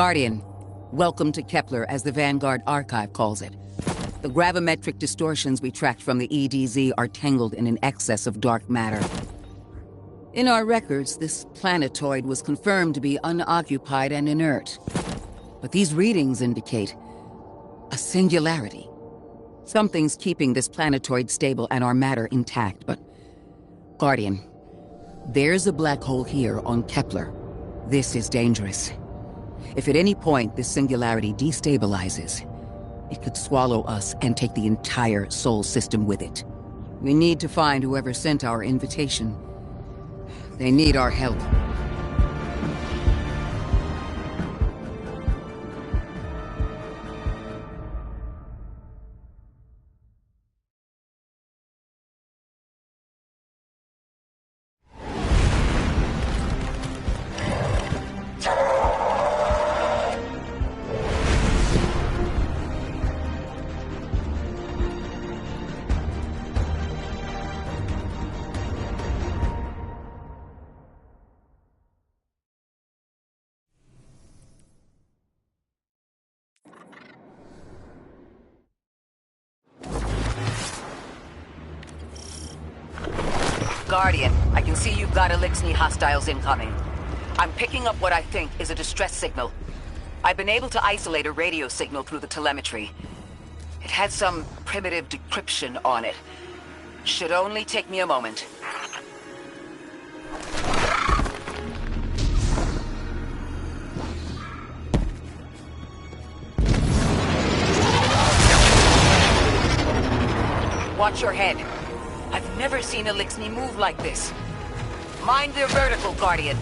Guardian, welcome to Kepler, as the Vanguard Archive calls it. The gravimetric distortions we tracked from the EDZ are tangled in an excess of dark matter. In our records, this planetoid was confirmed to be unoccupied and inert. But these readings indicate a singularity. Something's keeping this planetoid stable and our matter intact, but... Guardian, there's a black hole here on Kepler. This is dangerous. If at any point this singularity destabilizes, it could swallow us and take the entire Sol system with it. We need to find whoever sent our invitation. They need our help. Guardian, I can see you've got Eliksni hostiles incoming. I'm picking up what I think is a distress signal. I've been able to isolate a radio signal through the telemetry. It had some primitive decryption on it. Should only take me a moment. Watch your head. I've never seen Eliksni move like this. Mind their vertical, Guardian.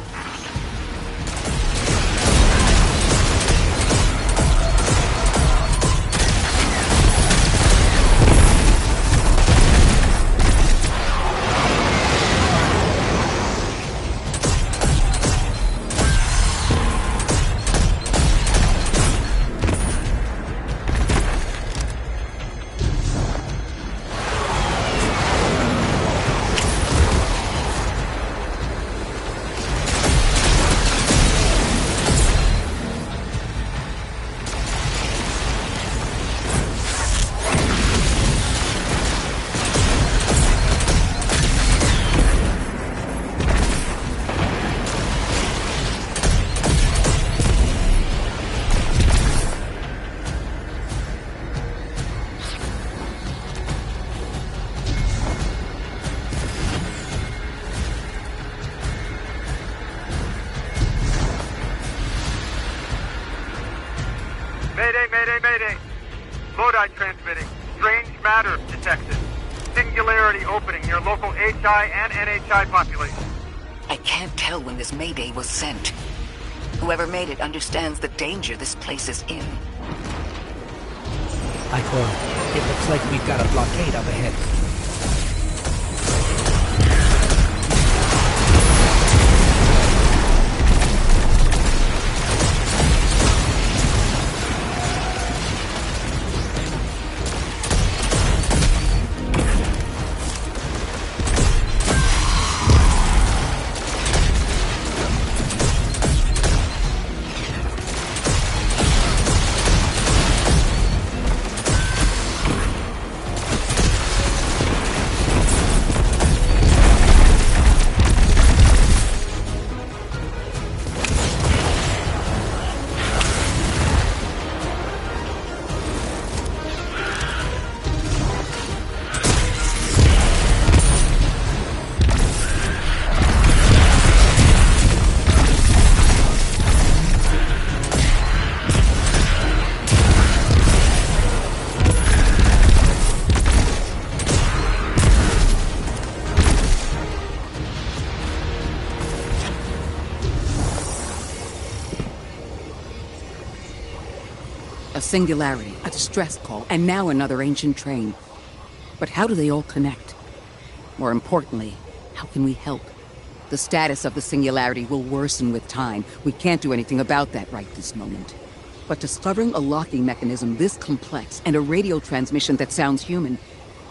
Mayday! Lodi transmitting. Strange matter detected. Singularity opening near local HI and NHI population. I can't tell when this Mayday was sent. Whoever made it understands the danger this place is in. Icor, it looks like we've got a blockade up ahead. A singularity, a distress call, and now another ancient train. But how do they all connect? More importantly, how can we help? The status of the singularity will worsen with time. We can't do anything about that right this moment. But discovering a locking mechanism this complex and a radio transmission that sounds human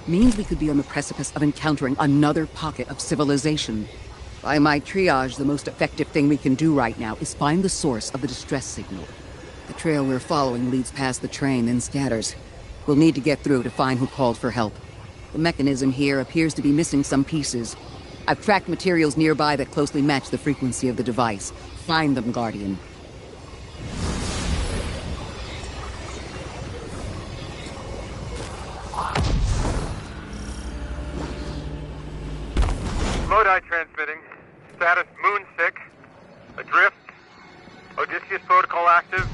means we could be on the precipice of encountering another pocket of civilization. By my triage, the most effective thing we can do right now is find the source of the distress signal. The trail we're following leads past the train, then scatters. We'll need to get through to find who called for help. The mechanism here appears to be missing some pieces. I've tracked materials nearby that closely match the frequency of the device. Find them, Guardian. Lodi transmitting. Status moon sick. Adrift. Odysseus protocol active.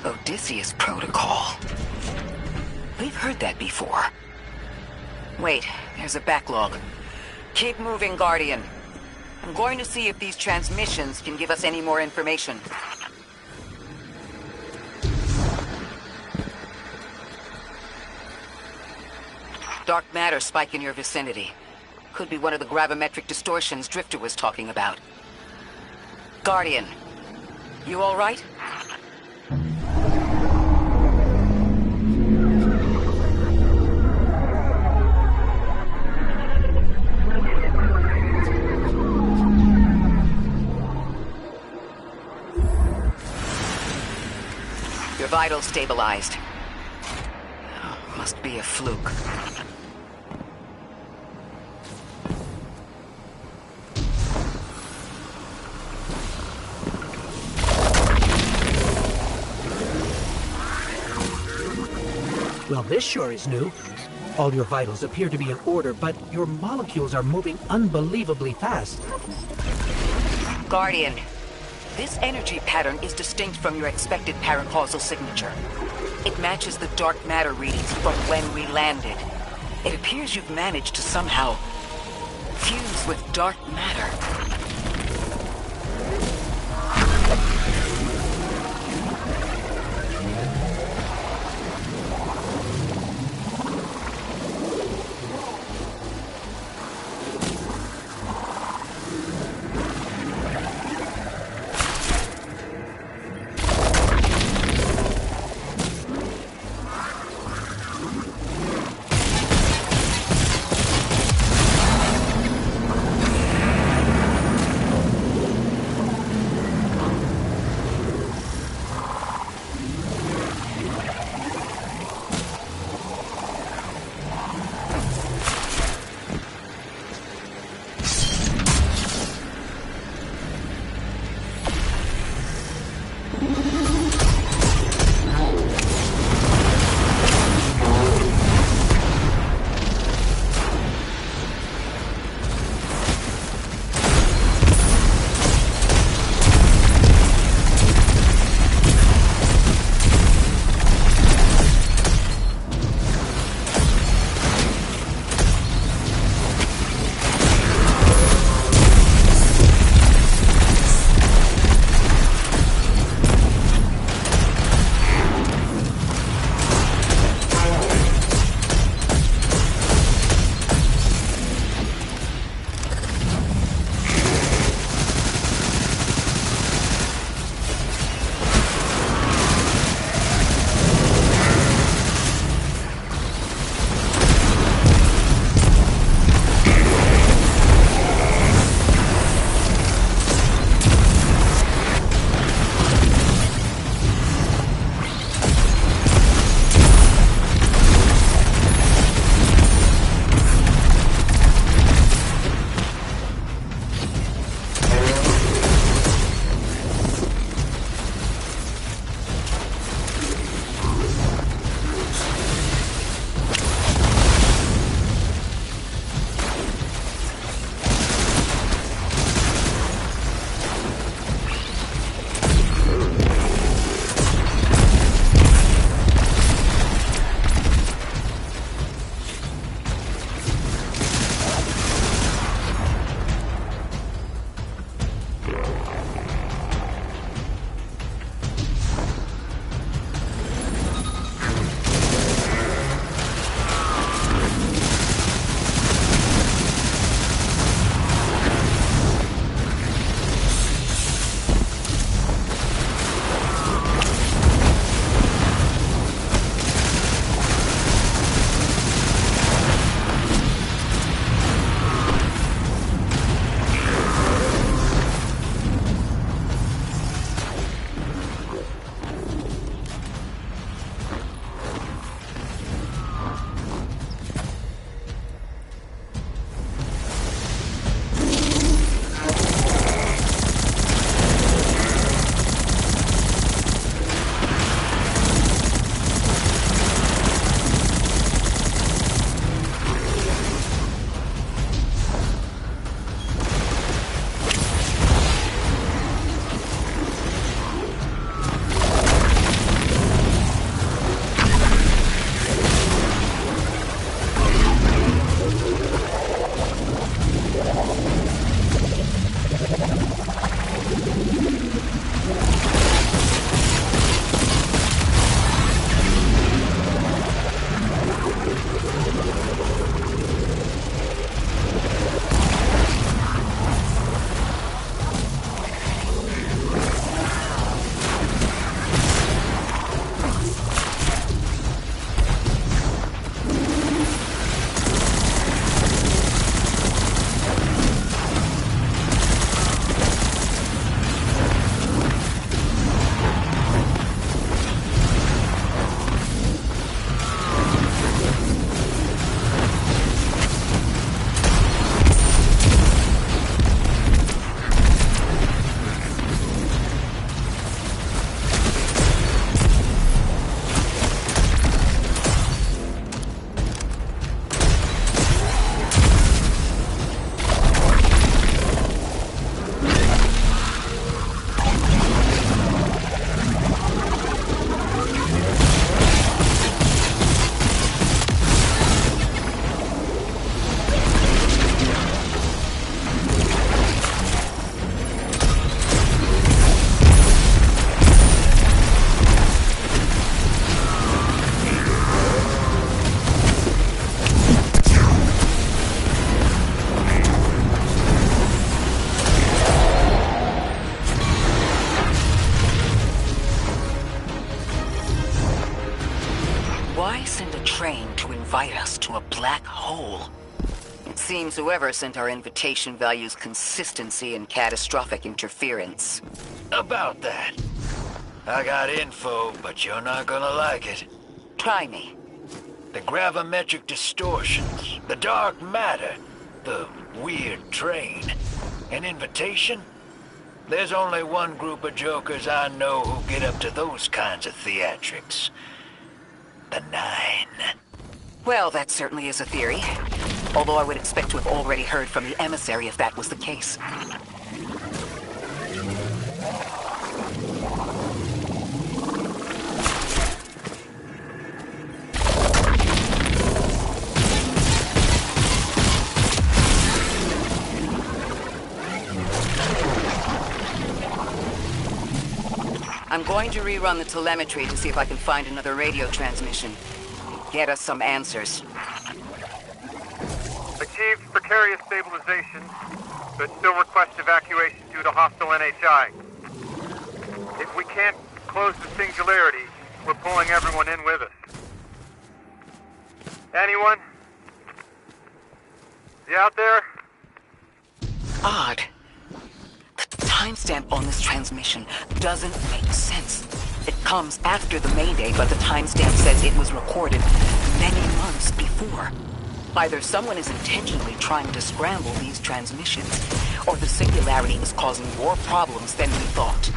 Odysseus Protocol. We've heard that before. Wait, there's a backlog. Keep moving, Guardian. I'm going to see if these transmissions can give us any more information. Dark matter spike in your vicinity. Could be one of the gravimetric distortions Drifter was talking about. Guardian, you all right? Your vitals stabilized. Oh, must be a fluke. Well, this sure is new. All your vitals appear to be in order, but your molecules are moving unbelievably fast. Guardian, this energy pattern is distinct from your expected paracausal signature. It matches the dark matter readings from when we landed. It appears you've managed to somehow fuse with dark matter. pass to a black hole. It seems whoever sent our invitation values consistency and catastrophic interference. About that. I got info, but you're not gonna like it. Try me. The gravimetric distortions, the dark matter, the weird train. An invitation? There's only one group of jokers I know who get up to those kinds of theatrics. The Nine. Well, that certainly is a theory. Although I would expect to have already heard from the emissary if that was the case. I'm going to rerun the telemetry to see if I can find another radio transmission. Get us some answers. Achieved precarious stabilization, but still request evacuation due to hostile NHI. If we can't close the singularity, we're pulling everyone in with us. Anyone? You out there? Odd. The timestamp on this transmission doesn't make sense. It comes after the Mayday, but the timestamp says it was recorded many months before. Either someone is intentionally trying to scramble these transmissions, or the singularity is causing more problems than we thought.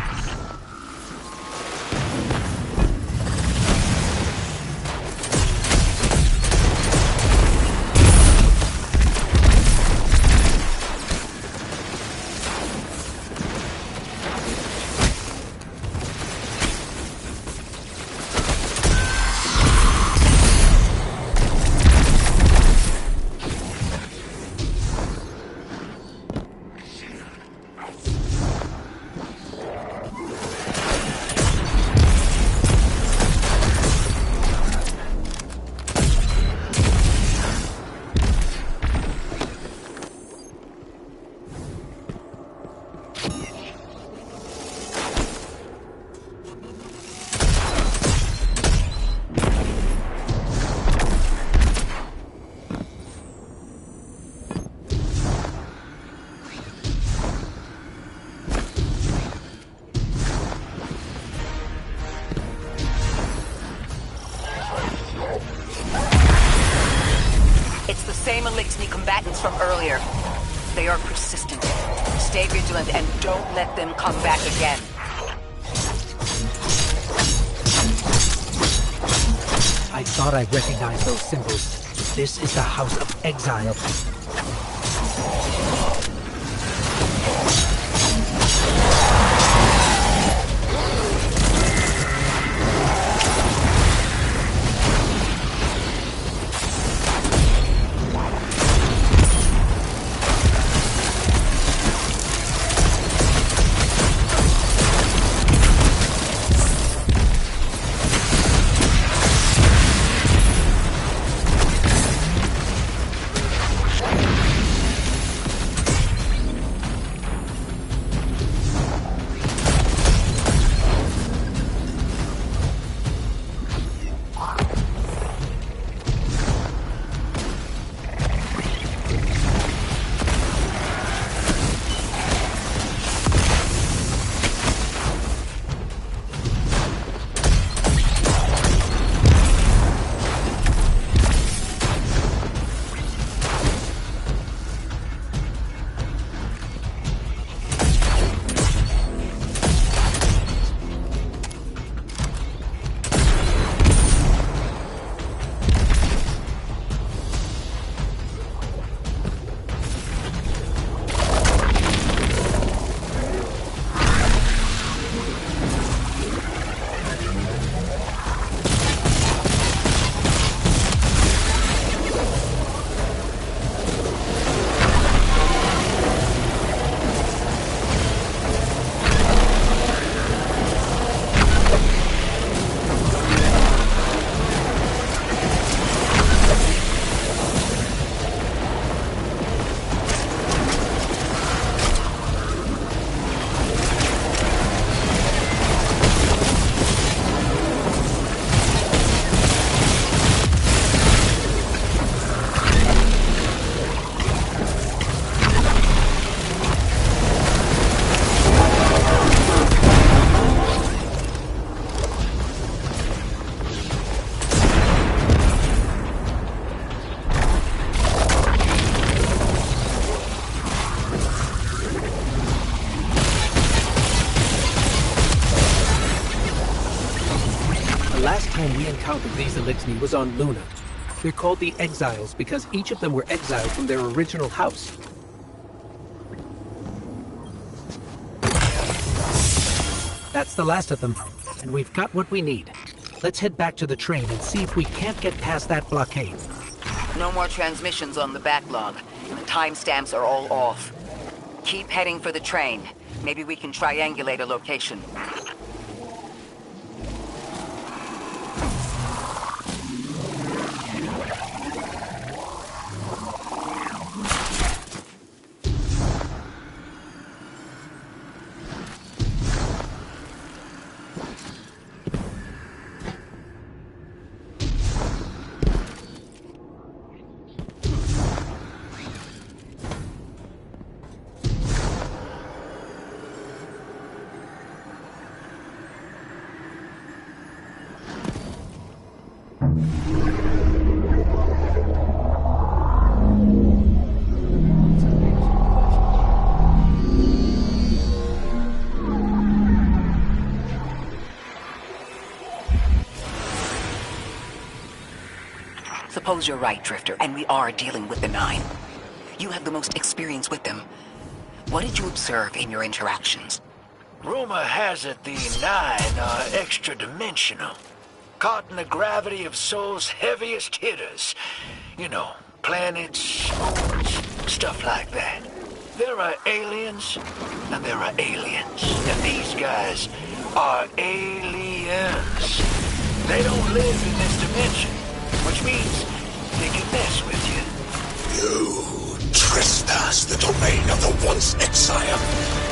Same Elixni combatants from earlier. They are persistent. Stay vigilant and don't let them come back again. I thought I recognized those symbols. This is the House of Exile. time we encountered these Elixni was on Luna. They're called the Exiles because each of them were exiled from their original house. That's the last of them, and we've got what we need. Let's head back to the train and see if we can't get past that blockade. No more transmissions on the backlog. The timestamps are all off. Keep heading for the train. Maybe we can triangulate a location. Suppose you're right, Drifter, and we are dealing with the Nine. You have the most experience with them. What did you observe in your interactions? Rumor has it the Nine are extra-dimensional. Caught in the gravity of Sol's heaviest hitters. You know, planets, moons, stuff like that. There are aliens, and there are aliens. And these guys are aliens. They don't live in this dimension, which means they can mess with you. You trespass the domain of the once exile,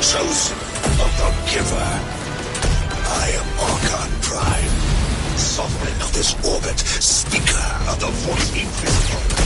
chosen of the Giver. I am Archon Prime, sovereign of this orbit, speaker of the voice invisible.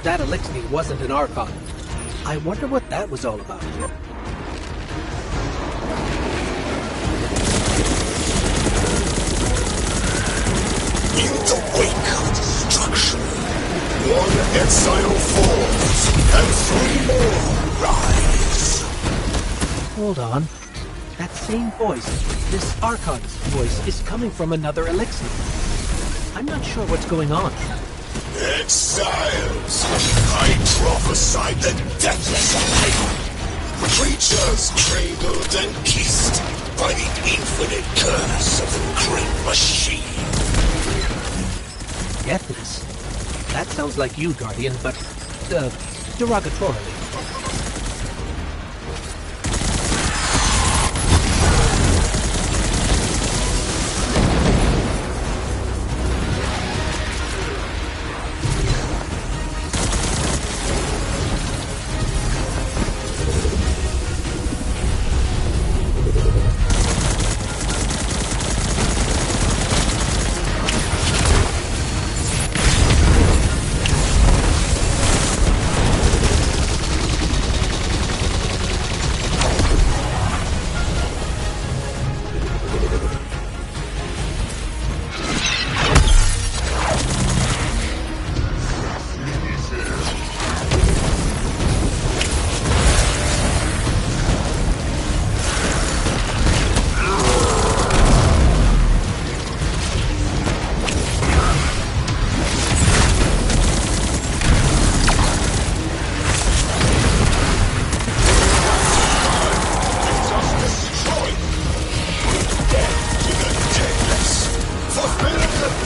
That Elixni wasn't an Archon. I wonder what that was all about. In the wake of destruction, one exile falls, and 3 more rise. Hold on. That same voice, this Archon's voice, is coming from another Elixni. I'm not sure what's going on. Exiles! I prophesied the deathless life. Creatures cradled and kissed by the infinite curse of the great machine. Deathless? That sounds like you, Guardian, but, derogatorily.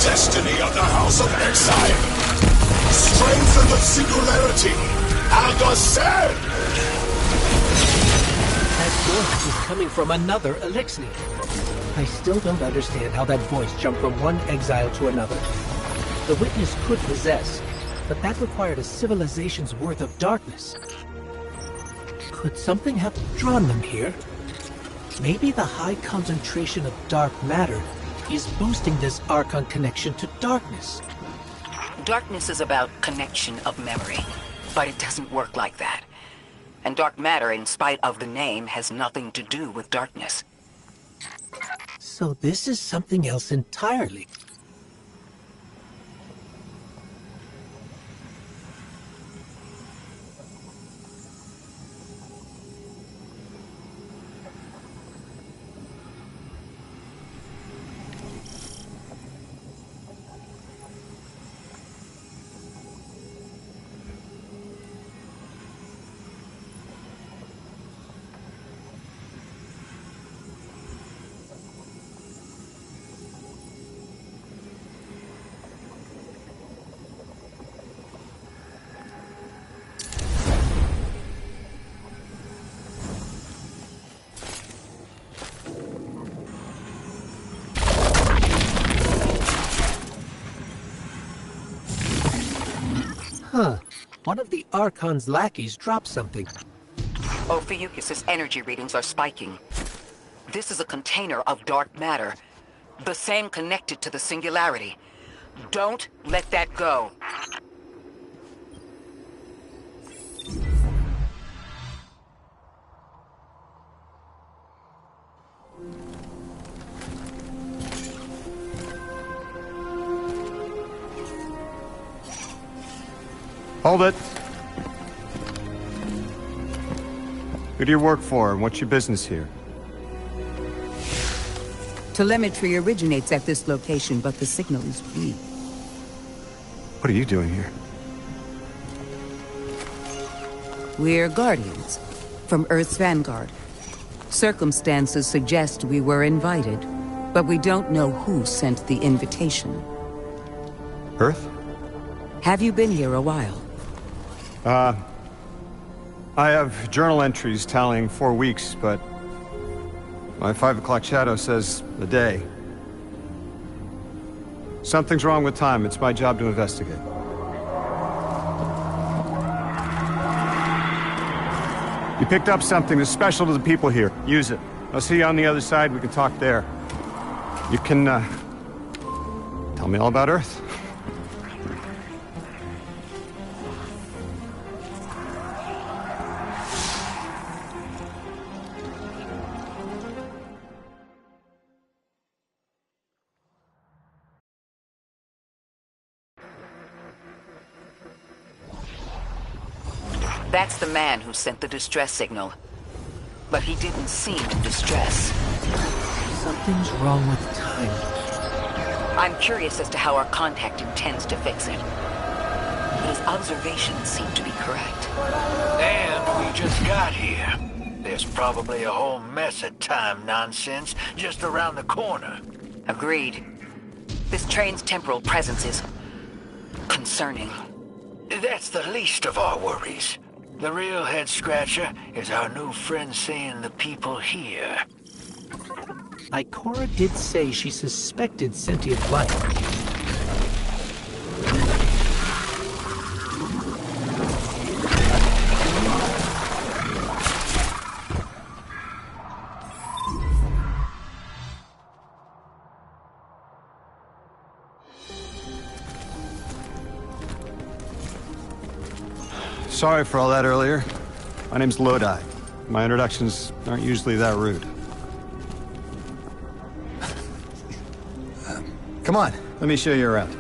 Destiny of the House of Exile. Strengthen the singularity and ascend. That voice is coming from another Elixni. I still don't understand how that voice jumped from one exile to another. The witness could possess, but that required a civilization's worth of darkness. Could something have drawn them here? Maybe the high concentration of dark matter is boosting this Archon connection to darkness. Darkness is about connection of memory, but it doesn't work like that. And dark matter, in spite of the name, has nothing to do with darkness. So this is something else entirely. Huh. One of the Archon's lackeys dropped something. Ophiuchus' energy readings are spiking. This is a container of dark matter. The same connected to the Singularity. Don't let that go. Hold it. Who do you work for, and what's your business here? Telemetry originates at this location, but the signal is weak. What are you doing here? We're Guardians, from Earth's Vanguard. Circumstances suggest we were invited, but we don't know who sent the invitation. Earth? Have you been here a while? I have journal entries tallying 4 weeks, but my 5 o'clock shadow says a day. Something's wrong with time. It's my job to investigate. You picked up something that's special to the people here. Use it. I'll see you on the other side. We can talk there. You can, tell me all about Earth. That's the man who sent the distress signal. But he didn't seem in distress. Something's wrong with time. I'm curious as to how our contact intends to fix it. His observations seem to be correct. And we just got here. There's probably a whole mess of time nonsense just around the corner. Agreed. This train's temporal presence is concerning. That's the least of our worries. The real head-scratcher is our new friend seeing the people here. Ikora did say she suspected sentient life. Sorry for all that earlier. My name's Lodi. My introductions aren't usually that rude. Come on. Let me show you around.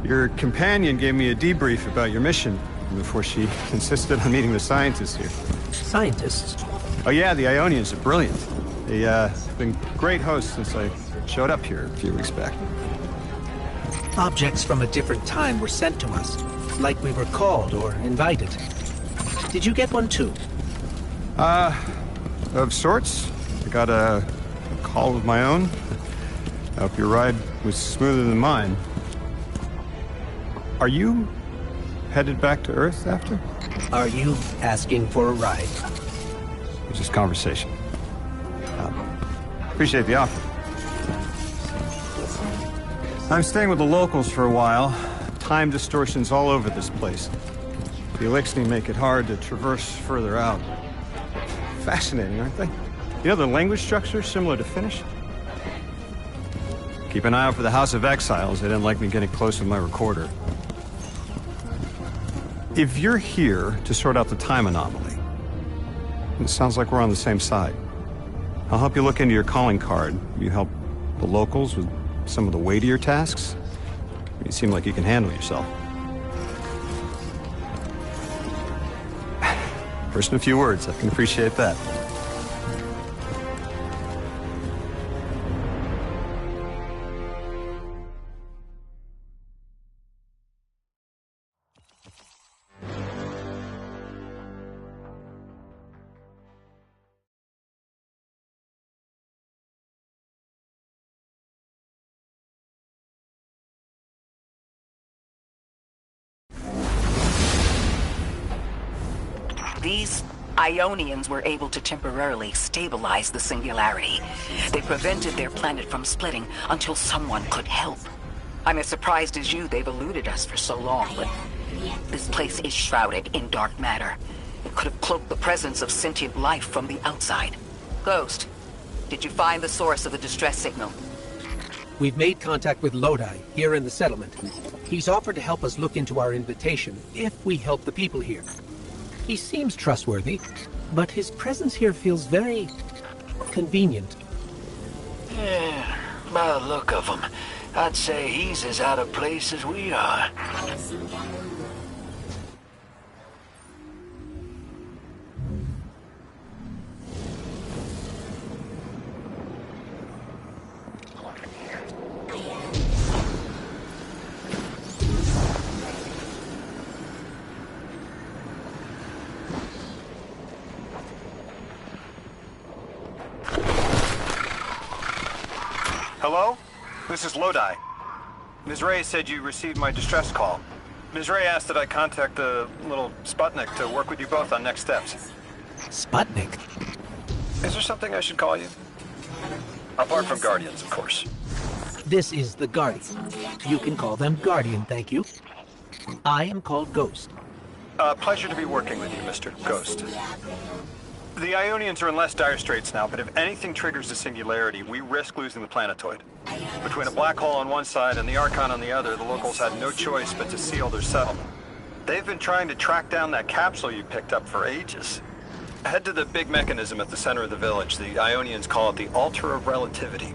Your companion gave me a debrief about your mission before she insisted on meeting the scientists here. Scientists? Oh yeah, the Ionians are brilliant. They've been great hosts since I showed up here a few weeks back. Objects from a different time were sent to us, like we were called or invited. Did you get one too? Of sorts. I got a call of my own. I hope your ride was smoother than mine. Are you headed back to Earth after? Are you asking for a ride? It's just conversation. Appreciate the offer. I'm staying with the locals for a while. Time distortions all over this place. The Elixni make it hard to traverse further out. Fascinating, aren't they? You know, the language structure similar to Finnish? Keep an eye out for the House of Exiles. They didn't like me getting close with my recorder. If you're here to sort out the time anomaly, it sounds like we're on the same side. I'll help you look into your calling card. You help the locals with some of the weightier tasks. You seem like you can handle yourself. First in a few words, I can appreciate that. These Ionians were able to temporarily stabilize the Singularity. They prevented their planet from splitting until someone could help. I'm as surprised as you they've eluded us for so long, but this place is shrouded in dark matter. It could have cloaked the presence of sentient life from the outside. Ghost, did you find the source of the distress signal? We've made contact with Lodi, here in the settlement. He's offered to help us look into our invitation, if we help the people here. He seems trustworthy, but his presence here feels very convenient. Yeah, by the look of him, I'd say he's as out of place as we are. Hello? This is Lodi. Ms. Ray said you received my distress call. Ms. Ray asked that I contact the little Sputnik to work with you both on next steps. Sputnik? Is there something I should call you? Apart from Guardians, of course. This is the Guardian. You can call them Guardian, thank you. I am called Ghost. Pleasure to be working with you, Mr. Ghost. The Ionians are in less dire straits now, but if anything triggers the Singularity, we risk losing the planetoid. Between a black hole on one side and the Archon on the other, the locals had no choice but to seal their settlement. They've been trying to track down that capsule you picked up for ages. Head to the big mechanism at the center of the village. The Ionians call it the Altar of Relativity.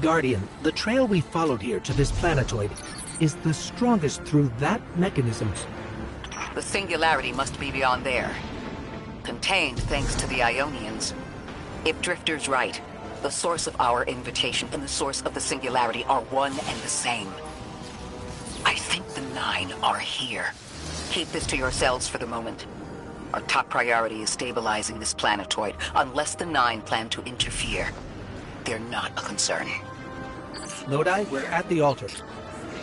Guardian, the trail we followed here to this planetoid is the strongest through that mechanism. The Singularity must be beyond there. Contained thanks to the Ionians. If Drifter's right, the source of our invitation and the source of the Singularity are one and the same. I think the Nine are here. Keep this to yourselves for the moment. Our top priority is stabilizing this planetoid, unless the Nine plan to interfere. They're not a concern. Lodi, we're at the altar.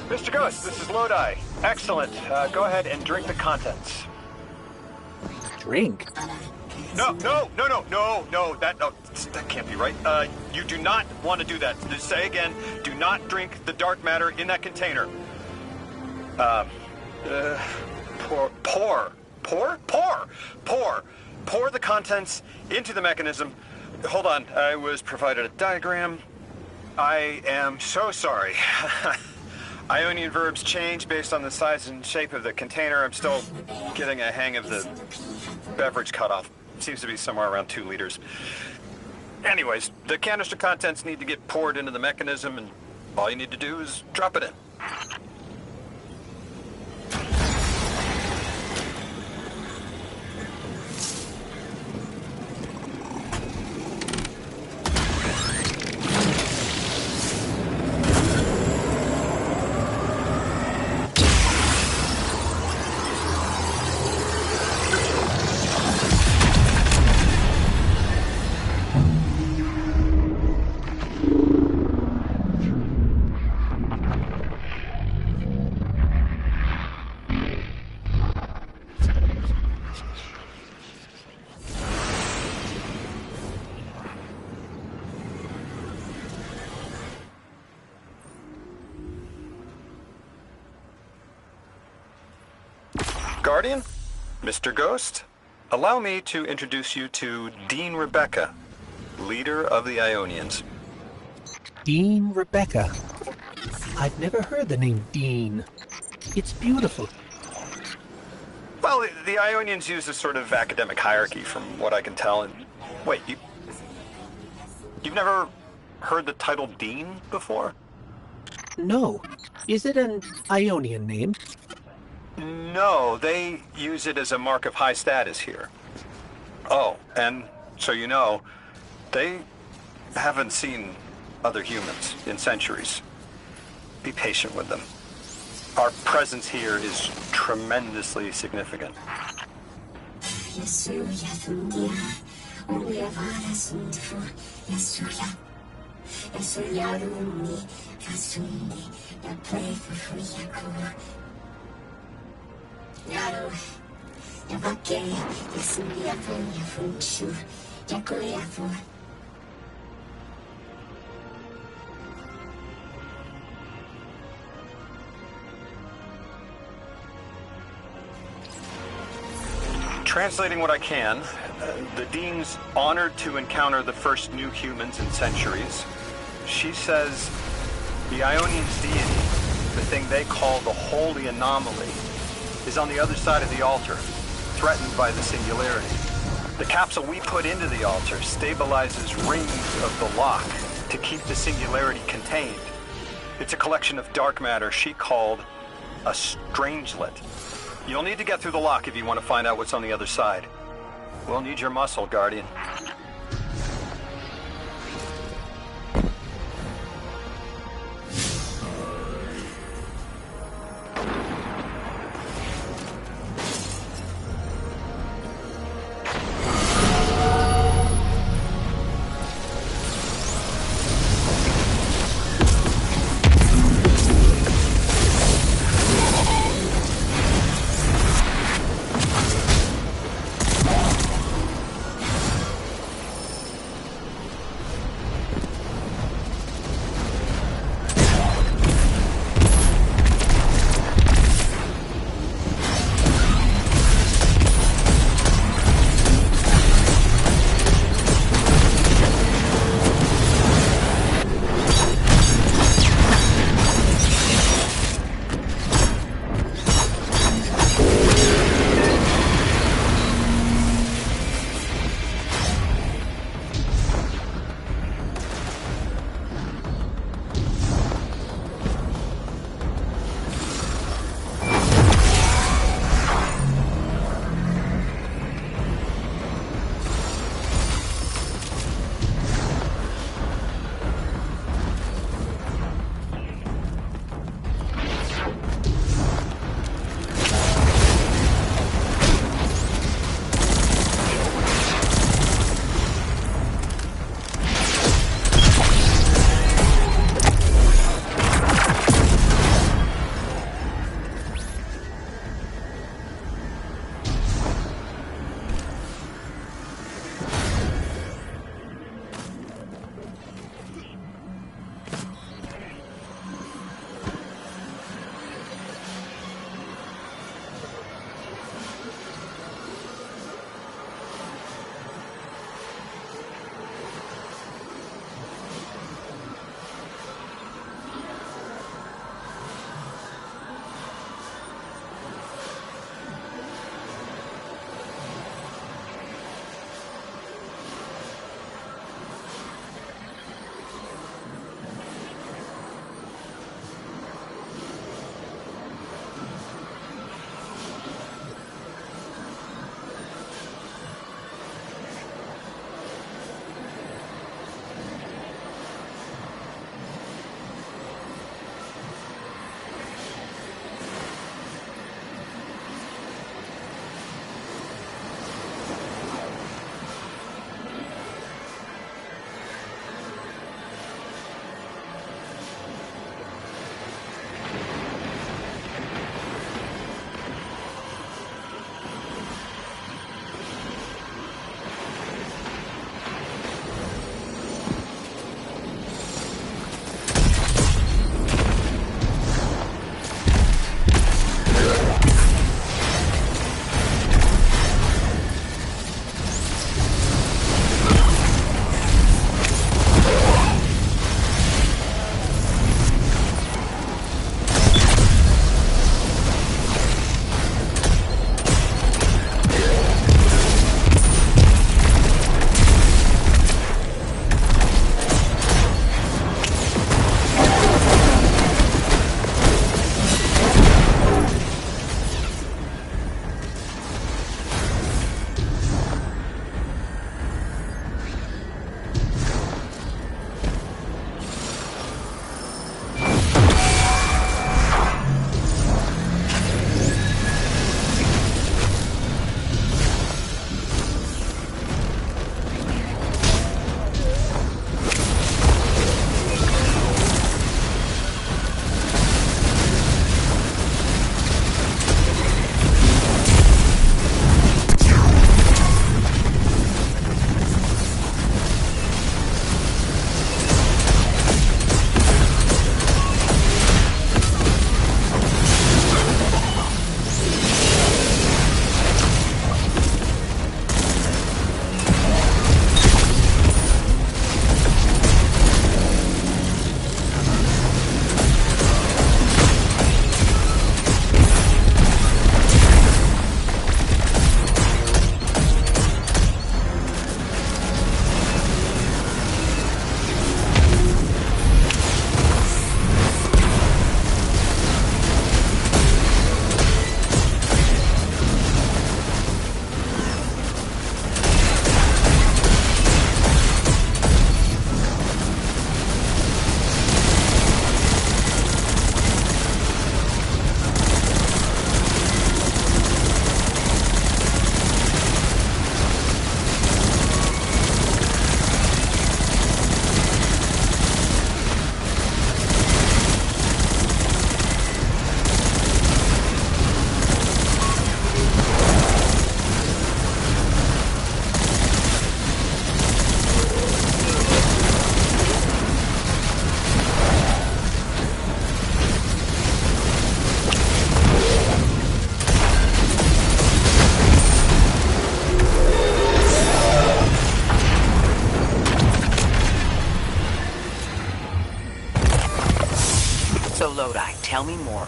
Mr. Ghost, this is Lodi. Excellent. Go ahead and drink the contents. Drink? No, that can't be right. You do not want to do that. Just say again, do not drink the dark matter in that container. Pour the contents into the mechanism. Hold on, I was provided a diagram. I am so sorry. Ionian verbs change based on the size and shape of the container. I'm still getting a hang of the beverage cutoff. Seems to be somewhere around 2 liters. Anyways, the canister contents need to get poured into the mechanism, and all you need to do is drop it in. Guardian, Mr. Ghost, allow me to introduce you to Dean Rebecca, leader of the Ionians. Dean Rebecca. I've never heard the name Dean. It's beautiful. Well, the Ionians use a sort of academic hierarchy from what I can tell. And wait, you've never heard the title Dean before? No. Is it an Ionian name? No, they use it as a mark of high status here. Oh, and so you know, they haven't seen other humans in centuries. Be patient with them. Our presence here is tremendously significant. Translating what I can, the Dean's honored to encounter the first new humans in centuries. She says the Ionians' deity, the thing they call the Holy Anomaly, is on the other side of the altar, threatened by the Singularity. The capsule we put into the altar stabilizes rings of the lock to keep the Singularity contained. It's a collection of dark matter she called a Strangelet. You'll need to get through the lock if you want to find out what's on the other side. We'll need your muscle, Guardian.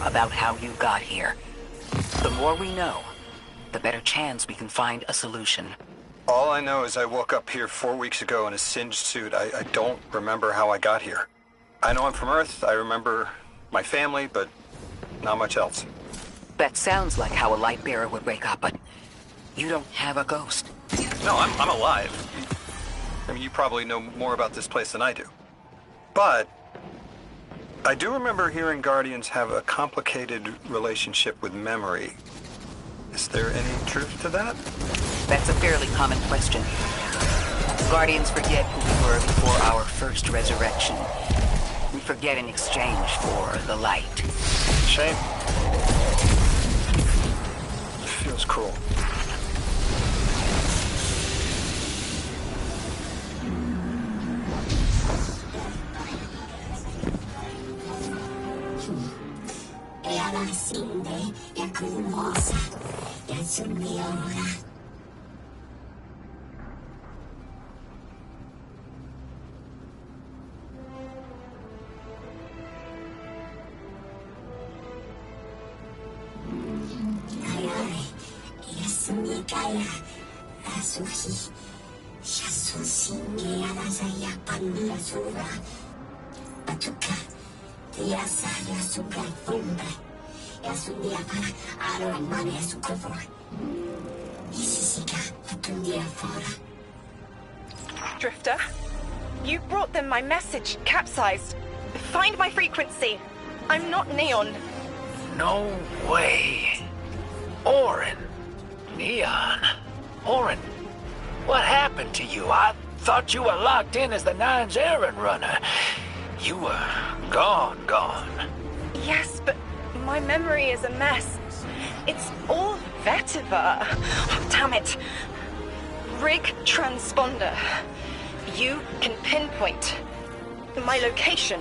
about how you got here. The more we know, the better chance we can find a solution. All I know is I woke up here 4 weeks ago in a singed suit. I don't remember how I got here. I know I'm from Earth, I remember my family, but not much else. That sounds like how a light bearer would wake up, but you don't have a ghost. No, I'm alive. I mean, you probably know more about this place than I do. But I do remember hearing Guardians have a complicated relationship with memory. Is there any truth to that? That's a fairly common question. Guardians forget who we were before our first resurrection. We forget in exchange for the light. Shame. It feels cruel. Drifter, you brought them my message, capsized. Find my frequency. I'm not Neon. No way. Orin. Neon. Orin, what happened to you? I thought you were locked in as the Nine's errand runner. You were gone. Yes, but my memory is a mess. It's all vetiver. Oh, damn it. Rig transponder. You can pinpoint my location.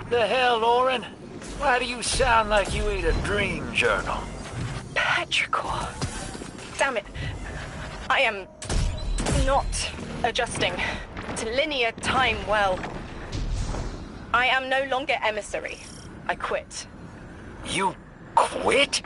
The hell, Orin? Why do you sound like you ate a dream journal? Petrichor. Damn it. I am not adjusting to linear time well. I am no longer emissary. I quit. You quit?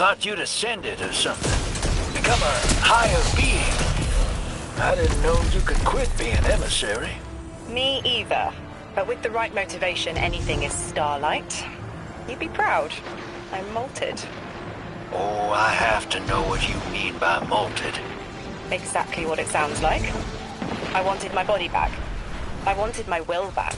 Thought you'd ascended or something. Become a higher being. I didn't know you could quit being emissary. Me either. But with the right motivation, anything is starlight. You'd be proud. I'm molted. Oh, I have to know what you mean by molted. Exactly what it sounds like. I wanted my body back. I wanted my will back.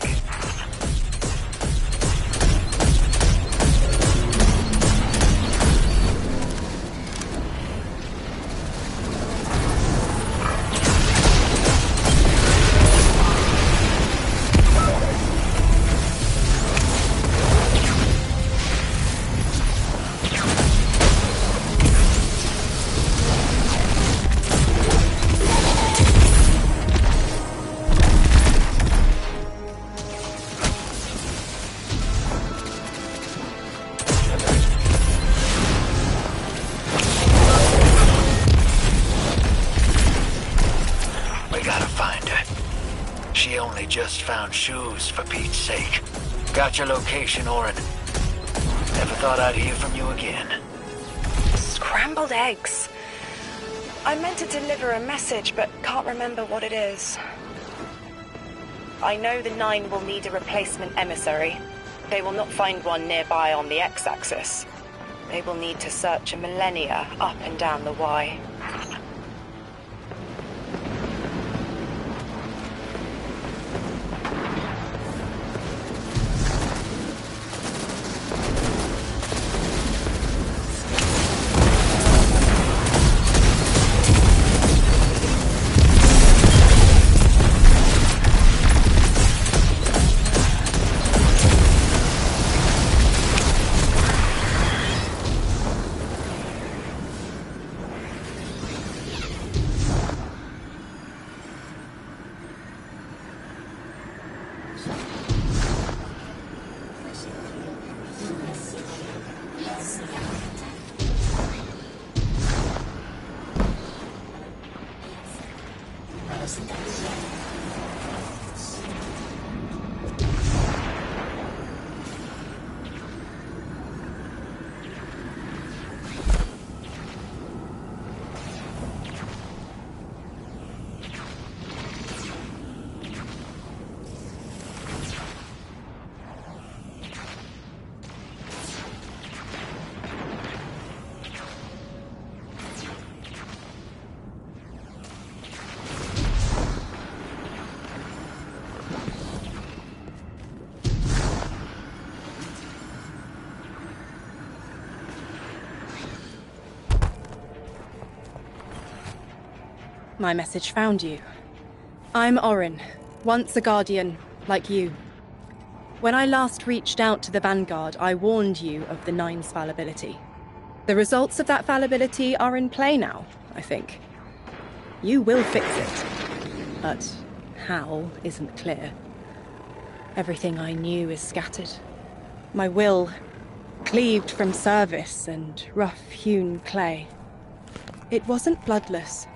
shoes, for Pete's sake. Got your location, Orin. Never thought I'd hear from you again. Scrambled eggs. I meant to deliver a message, but can't remember what it is. I know the Nine will need a replacement emissary. They will not find one nearby on the X-axis. They will need to search a millennia up and down the Y. My message found you. I'm Orin, once a Guardian, like you. When I last reached out to the Vanguard, I warned you of the Nine's fallibility. The results of that fallibility are in play now, I think. You will fix it, but how isn't clear. Everything I knew is scattered. My will, cleaved from service and rough-hewn clay. It wasn't bloodless.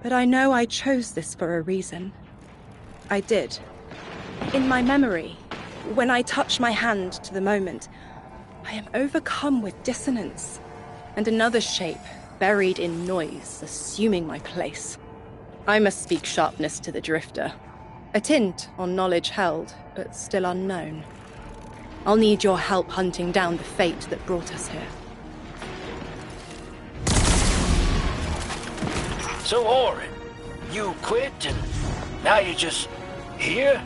But I know I chose this for a reason. I did. In my memory, when I touch my hand to the moment, I am overcome with dissonance, and another shape, buried in noise, assuming my place. I must speak sharpness to the Drifter. A tint on knowledge held, but still unknown. I'll need your help hunting down the fate that brought us here. So, Orin, you quit and now you're just here?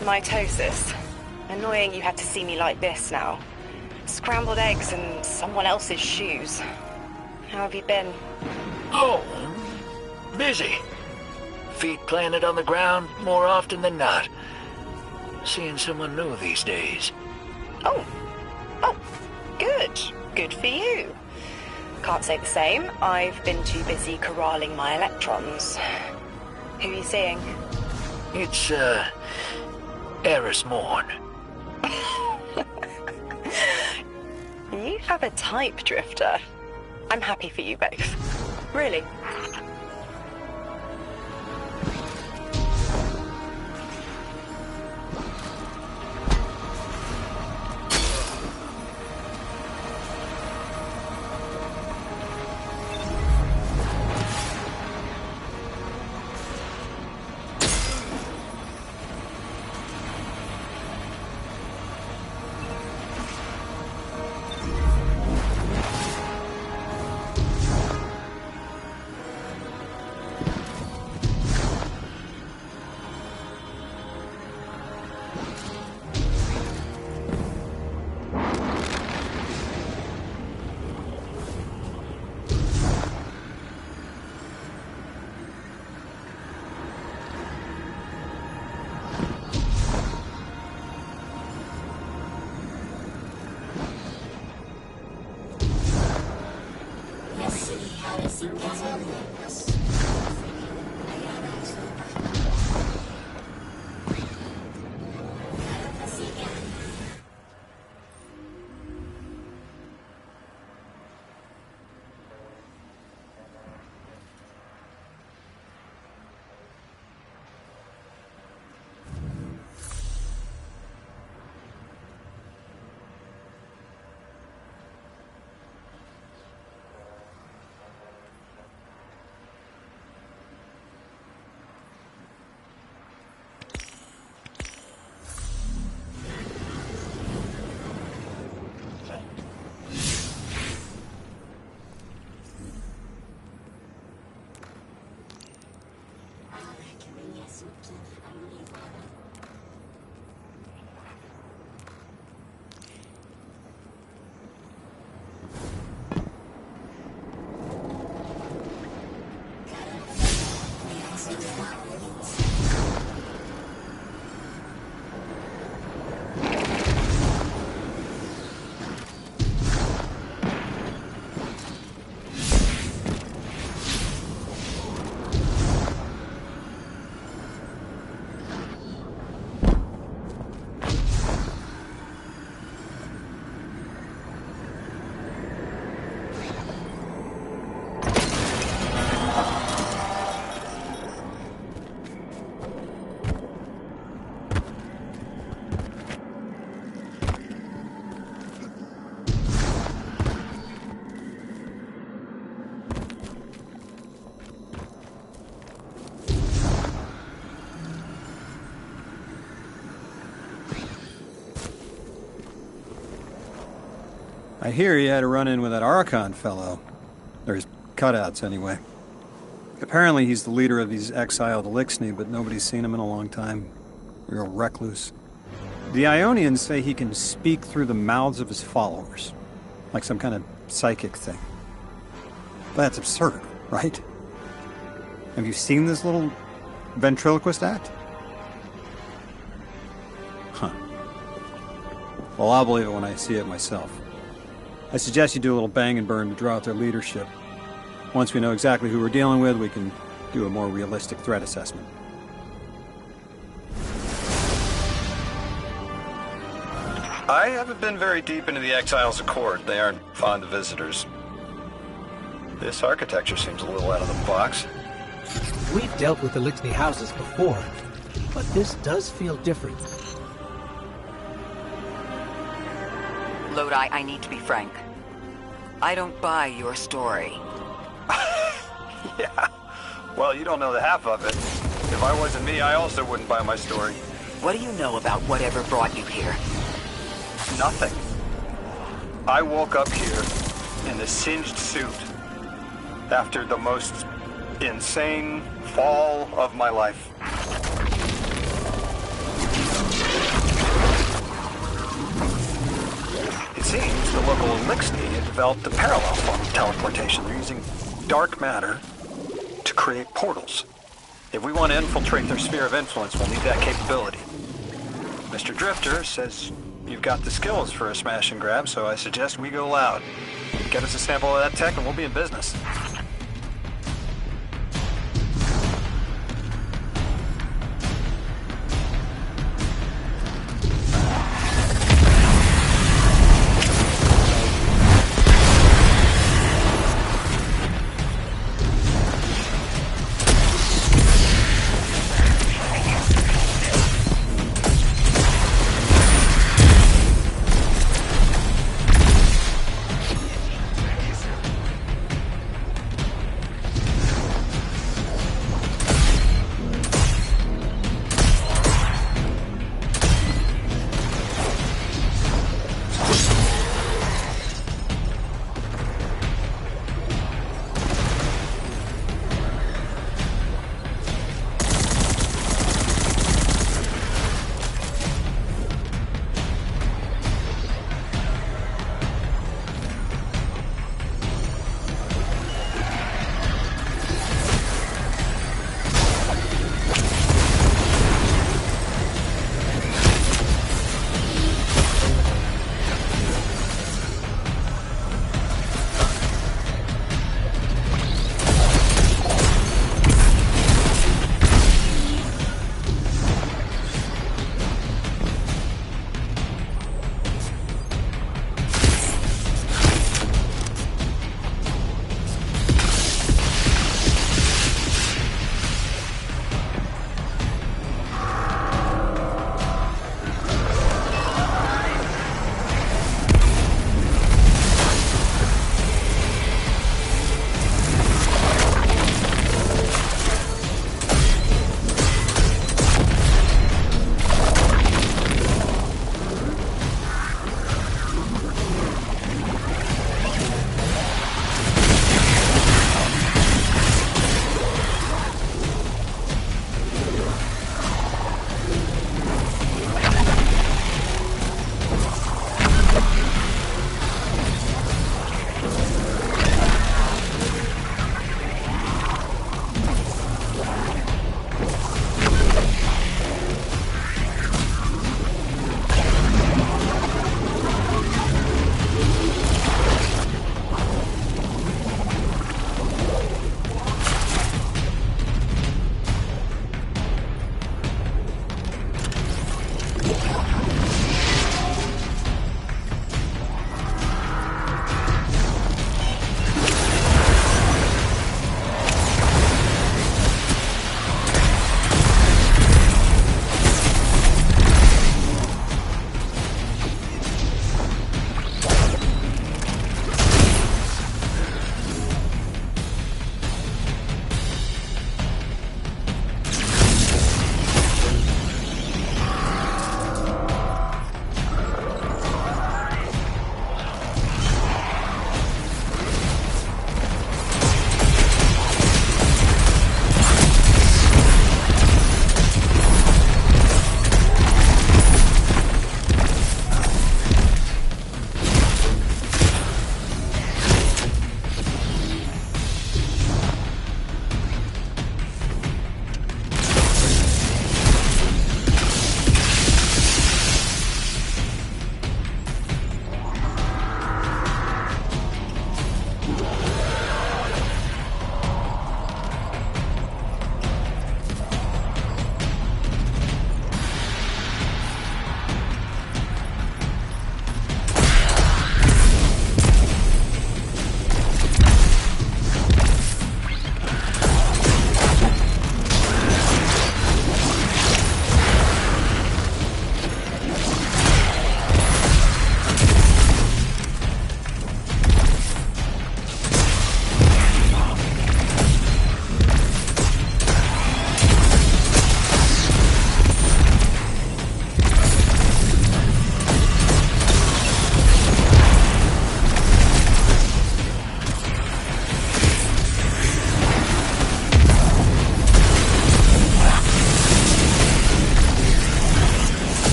Mitosis. Annoying you had to see me like this now. Scrambled eggs and someone else's shoes. How have you been? Oh, busy. Feet planted on the ground more often than not. Seeing someone new these days. Oh, good. Good for you. Can't say the same. I've been too busy corralling my electrons. Who are you seeing? It's, Eris Morn. You have a type, Drifter. I'm happy for you both. Really. I hear you had a run-in with that Archon fellow. Or his cutouts, anyway. Apparently he's the leader of these exiled Eliksni, but nobody's seen him in a long time. Real recluse. The Ionians say he can speak through the mouths of his followers. Like some kind of psychic thing. But that's absurd, right? Have you seen this little ventriloquist act? Huh. Well, I'll believe it when I see it myself. I suggest you do a little bang and burn to draw out their leadership. Once we know exactly who we're dealing with, we can do a more realistic threat assessment. I haven't been very deep into the Exiles' Accord. They aren't fond of visitors. This architecture seems a little out of the box. We've dealt with the Eliksni houses before, but this does feel different. Lodi, I need to be frank. I don't buy your story. Yeah. Well, you don't know the half of it. If I wasn't me, I also wouldn't buy my story. What do you know about whatever brought you here? Nothing. I woke up here in a singed suit after the most insane fall of my life. It seems the local Eliksni have developed a parallel form of teleportation. They're using dark matter to create portals. If we want to infiltrate their sphere of influence, we'll need that capability. Mr. Drifter says you've got the skills for a smash and grab, so I suggest we go loud. Get us a sample of that tech and we'll be in business.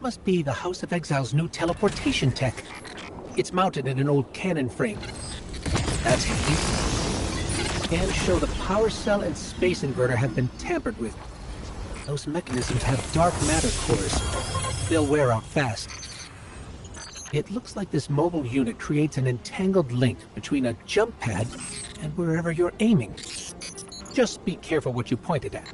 must be the House of Exile's new teleportation tech. It's mounted in an old cannon frame. That's handy. Scans show the power cell and space inverter have been tampered with. Those mechanisms have dark matter cores. They'll wear out fast. It looks like this mobile unit creates an entangled link between a jump pad and wherever you're aiming. Just be careful what you point it at.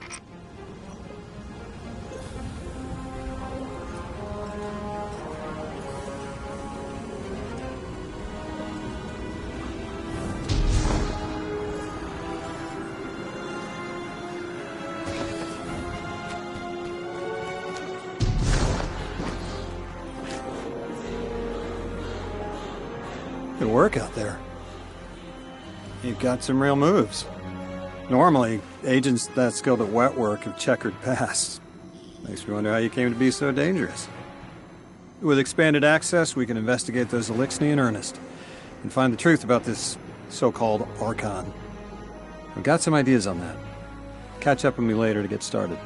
Good work out there. You've got some real moves. Normally, agents that skilled at wet work have checkered pasts. Makes me wonder how you came to be so dangerous. With expanded access, we can investigate those Eliksni in earnest, and find the truth about this so-called Archon. I've got some ideas on that. Catch up with me later to get started.